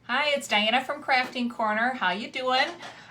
Hi, it's Diana from Crafting Corner. How you doing?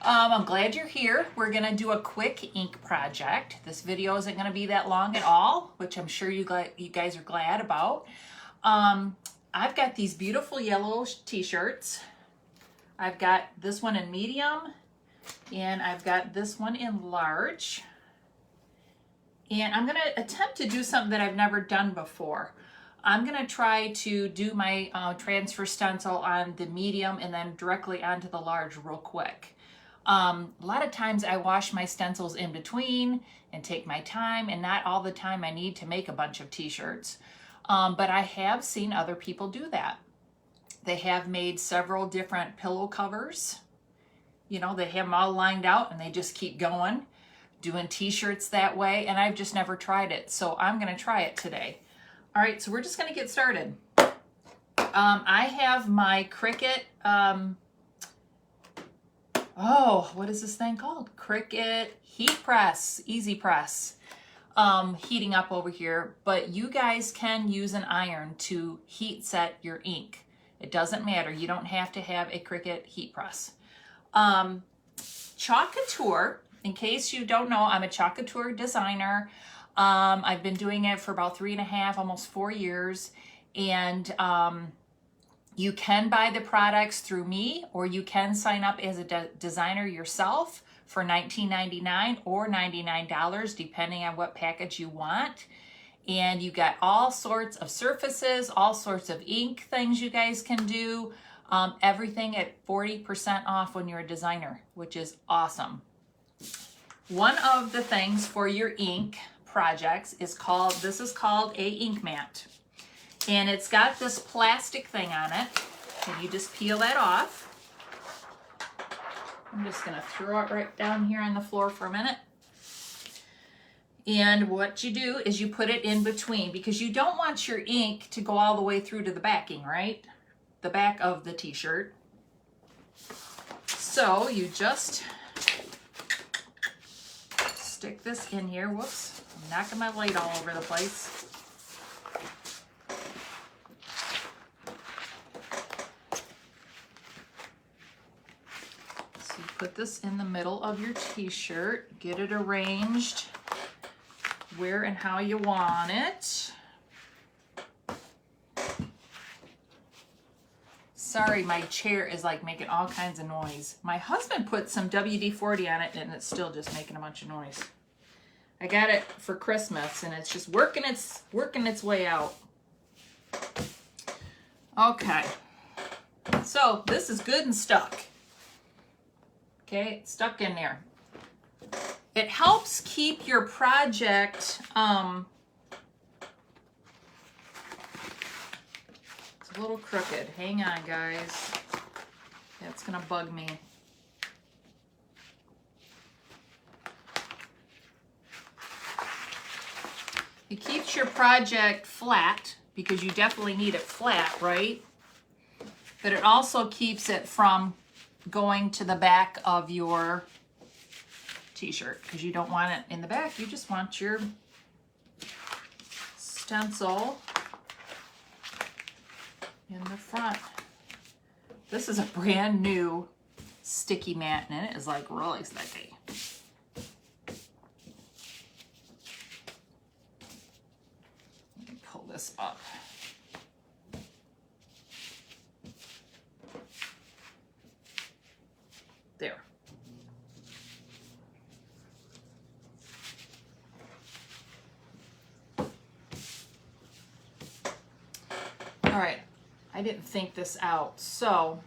I'm glad you're here. We're gonna do a quick ink project. This video isn't gonna be that long at all, which I'm sure you guys are glad about. I've got these beautiful yellow t-shirts. I've got this one in medium, and I've got this one in large. And I'm gonna attempt to do something that I've never done before. I'm gonna try to do my transfer stencil on the medium and then directly onto the large real quick. A lot of times I wash my stencils in between and take my time, and not all the time I need to make a bunch of t-shirts. But I have seen other people do that. They have made several different pillow covers. You know, they have them all lined out and they just keep going, doing t-shirts that way, and I've just never tried it. So I'm gonna try it today. All right, so we're just gonna get started. I have my Cricut, what is this thing called? Cricut Heat Press, Easy Press, heating up over here, but you guys can use an iron to heat set your ink. It doesn't matter, you don't have to have a Cricut heat press. Chalk Couture, in case you don't know, I'm a Chalk Couture designer. I've been doing it for about 3.5, almost 4 years. And you can buy the products through me, or you can sign up as a designer yourself for $19.99 or $99, depending on what package you want. And you got all sorts of surfaces, all sorts of ink things you guys can do. Everything at 40% off when you're a designer, which is awesome. One of the things for your ink projects is called a ink mat. And it's got this plastic thing on it, and you just peel that off. I'm just gonna throw it right down here on the floor for a minute. And what you do is you put it in between, because you don't want your ink to go all the way through to the backing, right? The back of the t-shirt. So you just stick this in here. Whoops, I'm knocking my light all over the place. So you put this in the middle of your t-shirt, get it arranged where and how you want it. Sorry, my chair is like making all kinds of noise. My husband put some WD-40 on it and it's still just making a bunch of noise. I got it for Christmas and it's just working its way out. Okay, so this is good and stuck. Okay, it's stuck in there. It helps keep your project, a little crooked. Hang on, guys. That's gonna bug me. It keeps your project flat, because you definitely need it flat, right? But it also keeps it from going to the back of your t-shirt, because you don't want it in the back. You just want your stencil in the front. This is a brand new sticky mat, and it is like really sticky. Let me pull this up. There. All right. I didn't think this out, so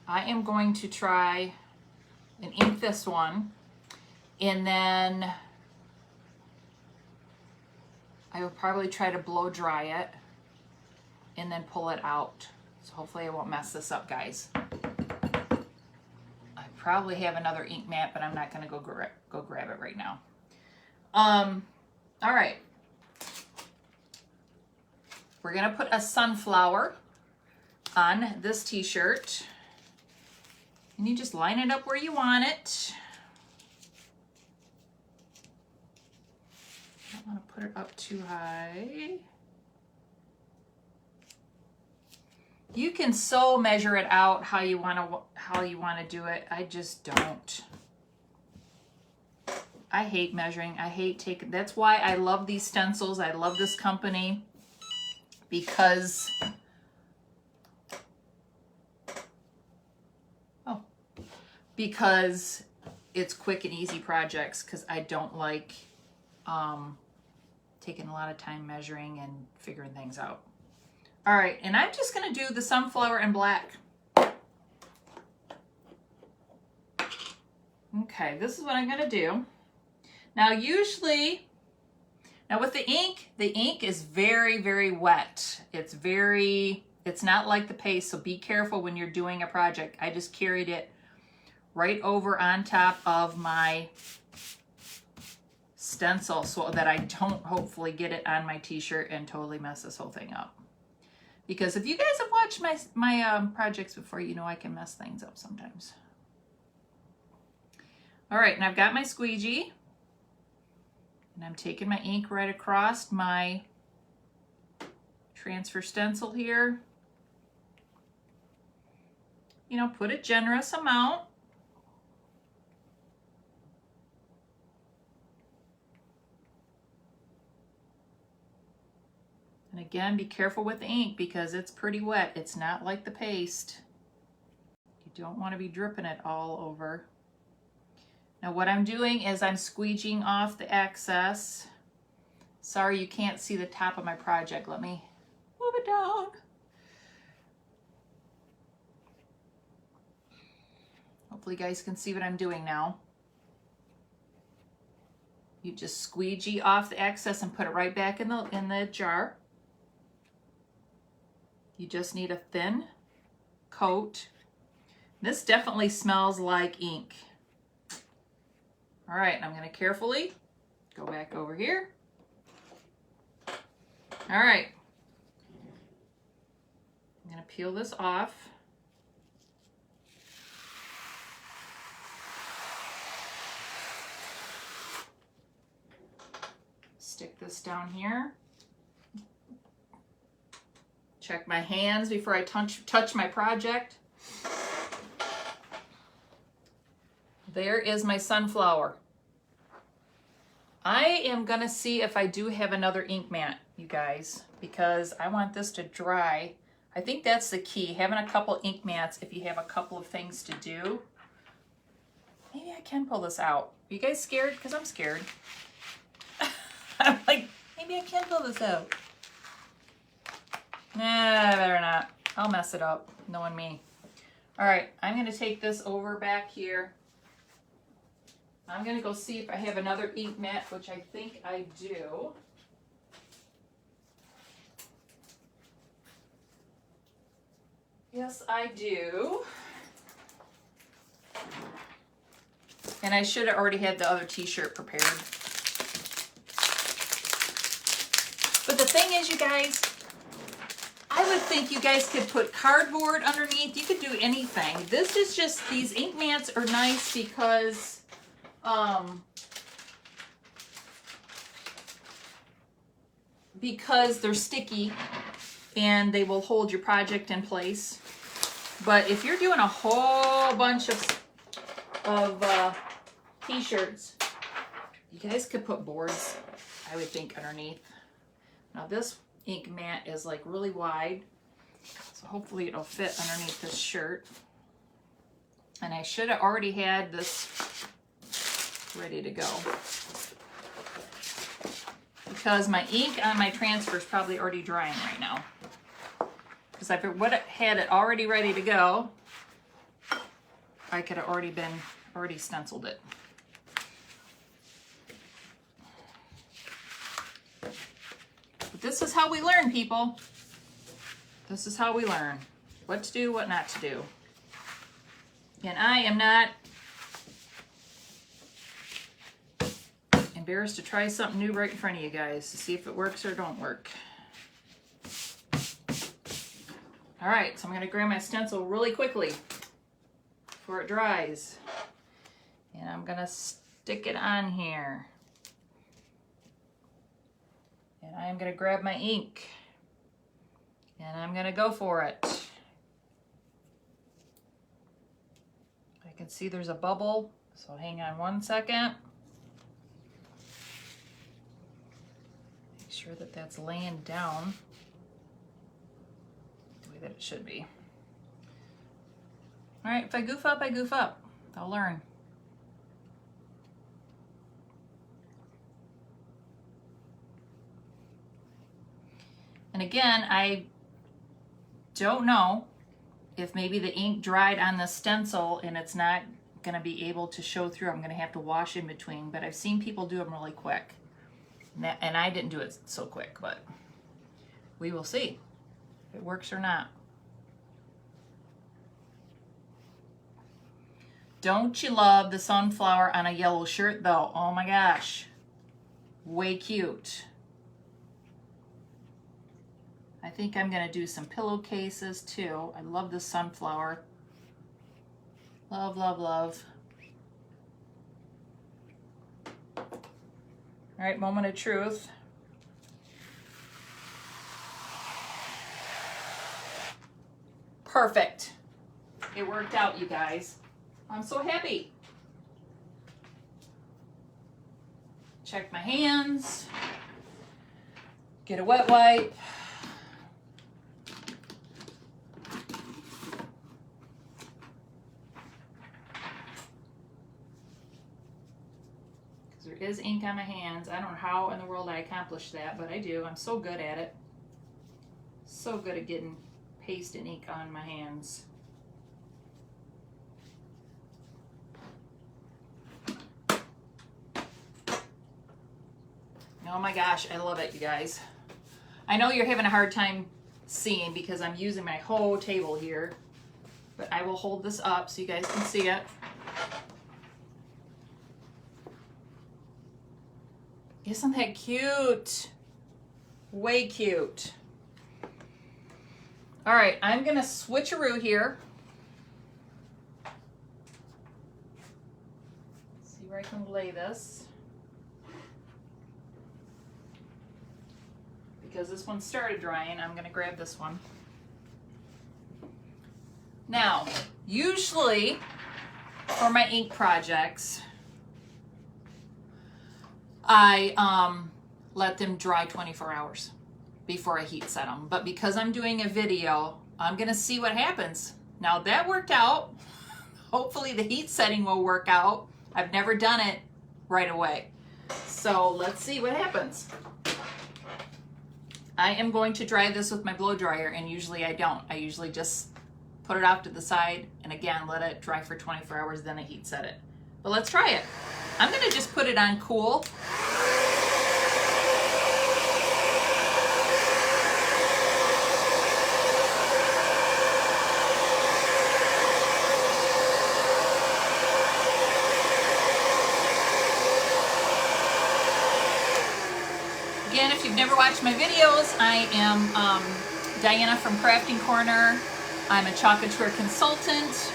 I am going to try and ink this one, and then I will probably try to blow dry it and then pull it out. So hopefully I won't mess this up, guys. I probably have another ink mat, but I'm not gonna go grab it right now. All right. We're gonna put a sunflower on this t-shirt, and you just line it up where you want it. I don't want to put it up too high. You can so measure it out how you want to do it. I just don't. I hate measuring. I hate taking. That's why I love these stencils. I love this company because it's quick and easy projects, because I don't like taking a lot of time measuring and figuring things out. All right, and I'm just gonna do the sunflower in black. Okay, this is what I'm gonna do. Now usually, with the ink is very, very wet. It's not like the paste, so be careful when you're doing a project. I just carried it right over on top of my stencil so that I don't hopefully get it on my t-shirt and totally mess this whole thing up. Because if you guys have watched my projects before, you know I can mess things up sometimes. All right, and I've got my squeegee, and I'm taking my ink right across my transfer stencil here. You know, put a generous amount. And again, be careful with the ink because it's pretty wet. It's not like the paste. You don't want to be dripping it all over. Now what I'm doing is I'm squeegeeing off the excess. Sorry you can't see the top of my project. Let me move it down. Hopefully you guys can see what I'm doing now. You just squeegee off the excess and put it right back in the jar. You just need a thin coat. This definitely smells like ink. All right, I'm gonna carefully go back over here. All right, I'm gonna peel this off. Stick this down here. Check my hands before I touch my project. There is my sunflower. I am gonna see if I do have another ink mat, you guys, because I want this to dry. I think that's the key, having a couple ink mats if you have a couple of things to do. Maybe I can pull this out. Are you guys scared? Because I'm scared. I'm like, maybe I can pull this out. Nah, I better not. I'll mess it up, knowing me. All right, I'm gonna take this over back here. I'm gonna go see if I have another ink mat, which I think I do. Yes, I do. And I should have already had the other t-shirt prepared. But the thing is, you guys, I would think you guys could put cardboard underneath. You could do anything. This is just, these ink mats are nice because they're sticky and they will hold your project in place. But if you're doing a whole bunch of t-shirts, you guys could put boards, I would think, underneath. Now this ink mat is like really wide, so hopefully it'll fit underneath this shirt. And I should have already had this ready to go, because my ink on my transfer is probably already drying right now. Because if I would have had it already ready to go, I could have already stenciled it. But this is how we learn, people. This is how we learn what to do, what not to do. And I am not embarrassed to try something new right in front of you guys to see if it works or don't work. All right, so I'm gonna grab my stencil really quickly before it dries. And I'm gonna stick it on here. And I'm gonna grab my ink and I'm gonna go for it. I can see there's a bubble, so hang on one second. Make sure that that's laying down the way that it should be. All right, if I goof up, I goof up. I'll learn. And again, I don't know if maybe the ink dried on the stencil and it's not going to be able to show through. I'm going to have to wash in between, but I've seen people do them really quick. And I didn't do it so quick, but we will see if it works or not. Don't you love the sunflower on a yellow shirt though? Oh my gosh, way cute. I think I'm gonna do some pillowcases too. I love the sunflower. Love, love, love. All right, moment of truth. Perfect. It worked out, you guys. I'm so happy. Check my hands. Get a wet wipe. There is ink on my hands. I don't know how in the world I accomplished that, but I do. I'm so good at it. So good at getting paste and ink on my hands. Oh my gosh, I love it, you guys. I know you're having a hard time seeing because I'm using my whole table here, but I will hold this up so you guys can see it. Isn't that cute? Way cute. All right, I'm gonna switcheroo here. See where I can lay this. Because this one started drying, I'm gonna grab this one. Now, usually for my ink projects, I let them dry 24 hours before I heat set them. But because I'm doing a video, I'm gonna see what happens. Now that worked out. Hopefully the heat setting will work out. I've never done it right away. So let's see what happens. I am going to dry this with my blow dryer, and usually I don't. I usually just put it off to the side and again let it dry for 24 hours, then I heat set it. But let's try it. I'm gonna just put it on cool. Again, if you've never watched my videos, I am Diana from Crafting Corner. I'm a Chalkateur consultant.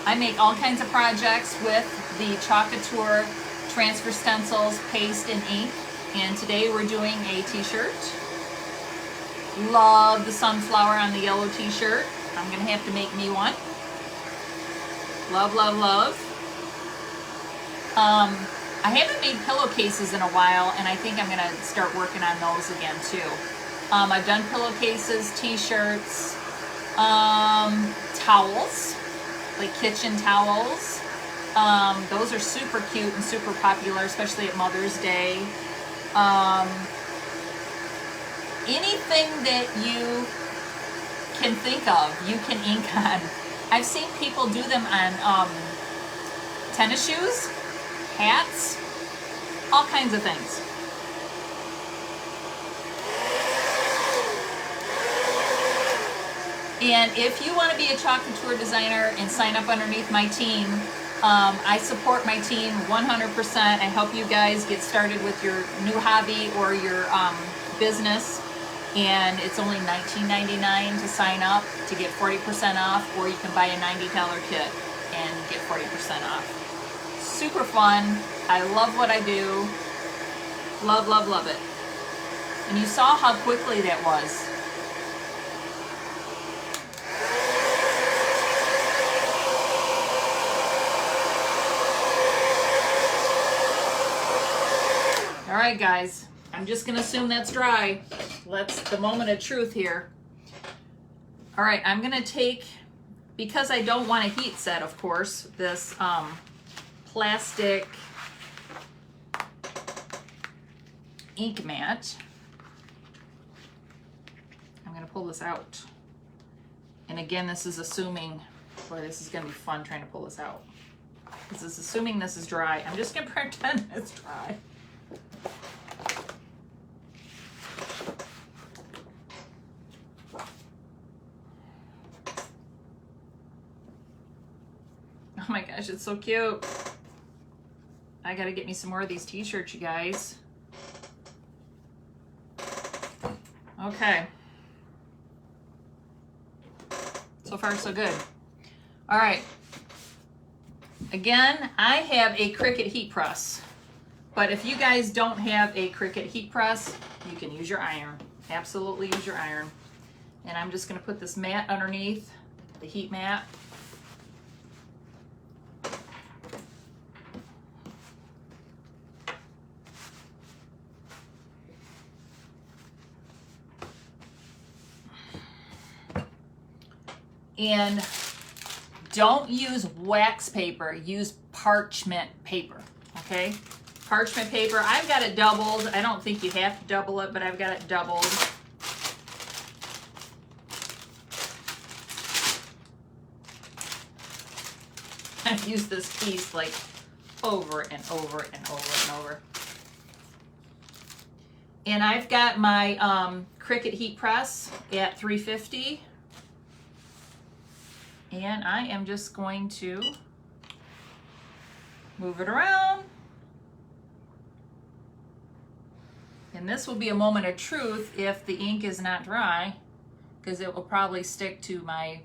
I make all kinds of projects with the Chalkateur transfer stencils, paste, and ink. And today we're doing a t-shirt. Love the sunflower on the yellow t-shirt. I'm gonna have to make me one. Love, love, love. I haven't made pillowcases in a while, and I think I'm gonna start working on those again too. I've done pillowcases, t-shirts, towels, like kitchen towels. Those are super cute and super popular, especially at Mother's Day. Anything that you can think of, you can ink on. I've seen people do them on tennis shoes, hats, all kinds of things. And if you want to be a Chalkateur designer and sign up underneath my team, I support my team 100%. I help you guys get started with your new hobby or your business. And it's only $19.99 to sign up to get 40% off, or you can buy a $90 kit and get 40% off. Super fun. I love what I do. Love, love, love it. And you saw how quickly that was. right, guys, I'm just gonna assume that's dry. Let's the moment of truth here. All right, I'm gonna take, because I don't want a heat set, of course, this plastic ink mat. I'm gonna pull this out. And again, this is assuming, boy, this is gonna be fun trying to pull this out. This is assuming this is dry. I'm just gonna pretend it's dry. Oh my gosh, it's so cute. I gotta get me some more of these t-shirts, you guys. Okay. So far, so good. All right. Again, I have a Cricut heat press, but if you guys don't have a Cricut heat press, you can use your iron. Absolutely use your iron. And I'm just gonna put this mat underneath, the heat mat. And don't use wax paper, use parchment paper, okay? Parchment paper, I've got it doubled. I don't think you have to double it, but I've got it doubled. I've used this piece like over and over and over and over. And I've got my Cricut heat press at 350. And I am just going to move it around. And this will be a moment of truth if the ink is not dry, because it will probably stick to my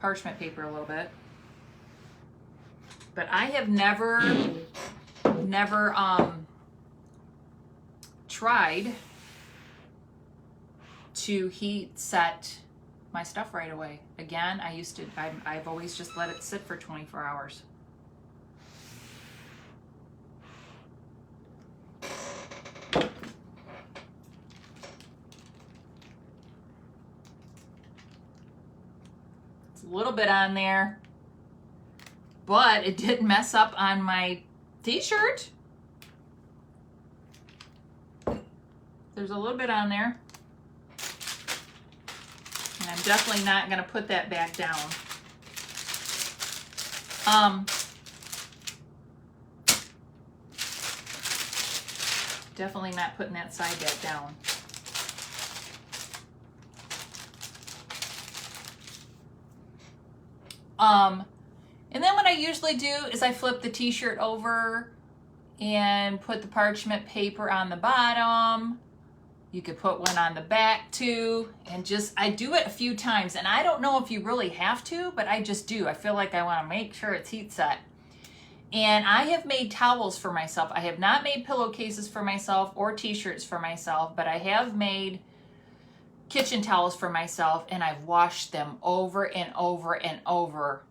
parchment paper a little bit. But I have never tried to heat set my stuff right away. Again, I've always just let it sit for 24 hours. It's a little bit on there, but it didn't mess up on my t-shirt. There's a little bit on there. And I'm definitely not going to put that back down. Definitely not putting that side back down. And then what I usually do is I flip the t-shirt over and put the parchment paper on the bottom. You could put one on the back too, and I do it a few times, and I don't know if you really have to, but I just do. I feel like I want to make sure it's heat set. And I have made towels for myself. I have not made pillowcases for myself or t-shirts for myself, but I have made kitchen towels for myself, and I've washed them over and over and over,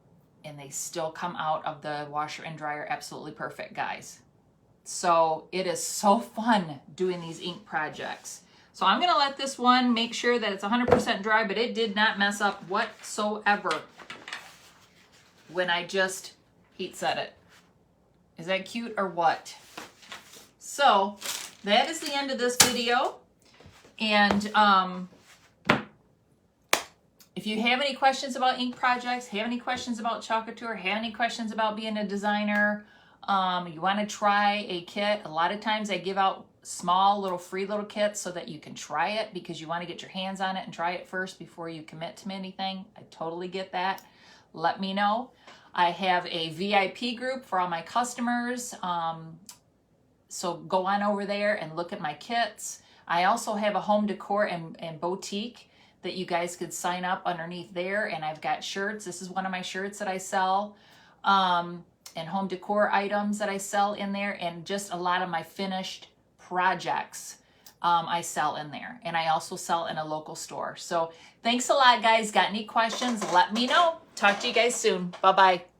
and they still come out of the washer and dryer absolutely perfect, guys. So it is so fun doing these ink projects. So I'm gonna let this one make sure that it's 100% dry, but it did not mess up whatsoever when I just heat set it. Is that cute or what? So that is the end of this video. And if you have any questions about ink projects, have any questions about Chalk Couture, have any questions about being a designer, you want to try a kit, a lot of times I give out small little free little kits so that you can try it, because you want to get your hands on it and try it first before you commit to anything. I totally get that. Let me know. I have a VIP group for all my customers, so go on over there and look at my kits. I also have a home decor and boutique that you guys could sign up underneath there, and I've got shirts. This is one of my shirts that I sell, and home decor items that I sell in there, and just a lot of my finished projects I sell in there, and I also sell in a local store. So thanks a lot, guys. Got any questions, let me know. Talk to you guys soon. Bye-bye.